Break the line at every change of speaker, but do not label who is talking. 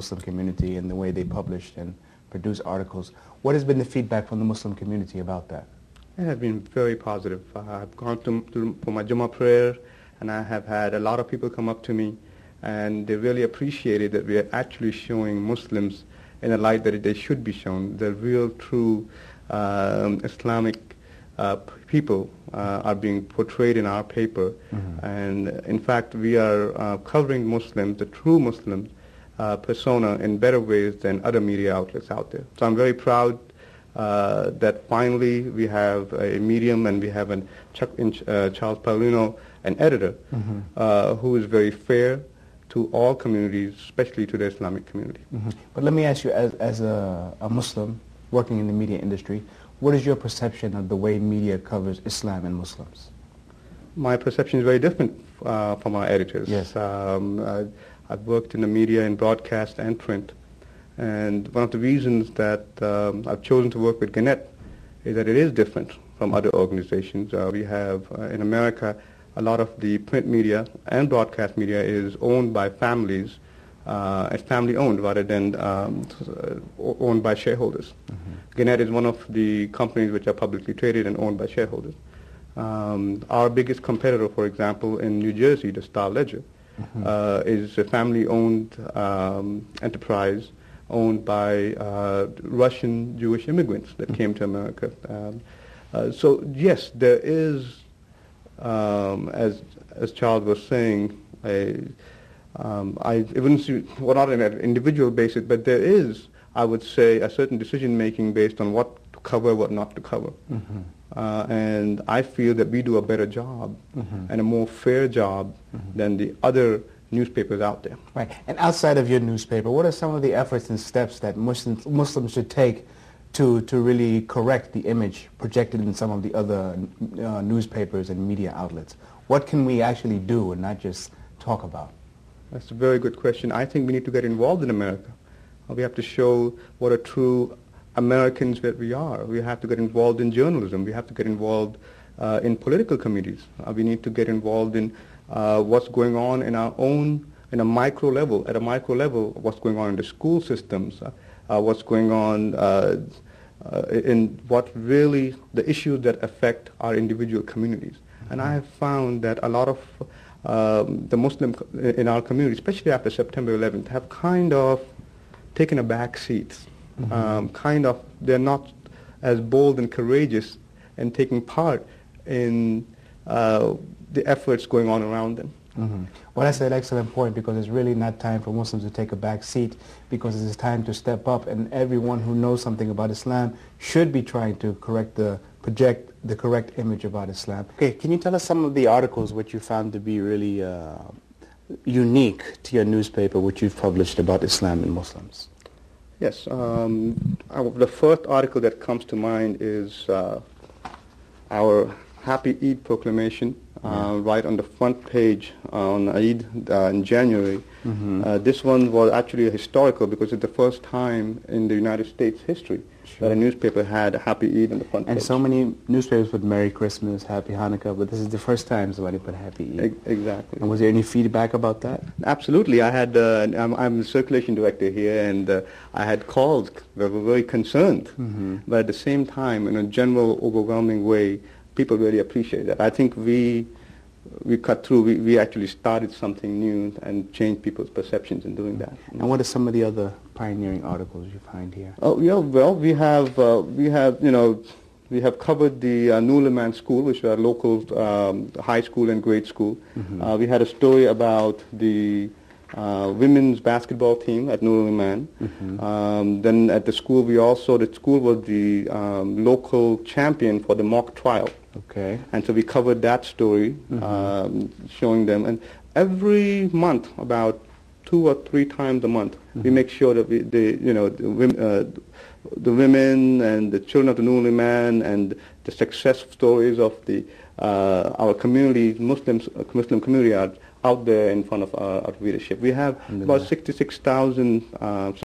Muslim community and the way they published and produced articles. What has been the feedback from the Muslim community about that?
It has been very positive. I've gone for my Jummah prayer, and I have had a lot of people come up to me, and they really appreciated that we are actually showing Muslims in a light that they should be shown. The real, true Islamic people are being portrayed in our paper. And in fact, we are covering Muslims, the true Muslims, persona in better ways than other media outlets out there. So I'm very proud that finally we have a medium, and we have Charles Paulino, an editor, who is very fair to all communities, especially to the Islamic community.
But let me ask you, as a Muslim working in the media industry, what is your perception of the way media covers Islam and Muslims?
My perception is very different from our editors.
Yes.
I've worked in the media, in broadcast and print. And one of the reasons that I've chosen to work with Gannett is that it is different from other organizations. We have, in America, a lot of the print media and broadcast media is owned by families, and family-owned rather than owned by shareholders. Gannett is one of the companies which are publicly traded and owned by shareholders. Our biggest competitor, for example, in New Jersey, the Star-Ledger, is a family-owned enterprise owned by Russian Jewish immigrants that came to America. So yes, there is, as Charles was saying, I wouldn't see, well, not on an individual basis, but there is, I would say, a certain decision-making based on what to cover, what not to cover. And I feel that we do a better job and a more fair job than the other newspapers out there.
Right. And outside of your newspaper, what are some of the efforts and steps that Muslims should take to really correct the image projected in some of the other newspapers and media outlets? What can we actually do and not just talk about?
That's a very good question. I think we need to get involved in America. We have to show what a true Americans that we are. We have to get involved in journalism. We have to get involved in political committees. We need to get involved in what's going on in our own, in a micro level, at a micro level, what's going on in the school systems, what's going on in what really the issues that affect our individual communities. And I have found that a lot of the Muslims in our community, especially after September 11th, have kind of taken a back seat. They're not as bold and courageous in taking part in the efforts going on around them.
Well, that's an excellent point, because it's really not time for Muslims to take a back seat, because it's time to step up, and everyone who knows something about Islam should be trying to project the correct image about Islam. Okay, can you tell us some of the articles which you found to be really unique to your newspaper, which you've published about Islam and Muslims?
Yes, the first article that comes to mind is our Happy Eid proclamation, right on the front page on Eid in January. This one was actually historical because it's the first time in the United States history that a newspaper had a Happy Eid on the front page.
And so many newspapers put Merry Christmas, Happy Hanukkah, but this is the first time somebody put Happy Eid.
Exactly.
And was there any feedback about that?
Absolutely. I had, I'm the circulation director here, and I had calls that were very concerned. But at the same time, in a general, overwhelming way, people really appreciate that. I think we cut through. We actually started something new and changed people's perceptions in doing that.
And what are some of the other pioneering articles you find here?
Oh yeah, well we have covered the Nur Iman School, which is a local high school and grade school. We had a story about the women's basketball team at Nur Iman. Then at the school, the school was the local champion for the mock trial.
Okay.
And so we covered that story, showing them. And every month, about 2 or 3 times a month, we make sure that the women and the children of the Nur Iman and the success stories of our community, Muslim community, are out there in front of our readership. We have about 66,000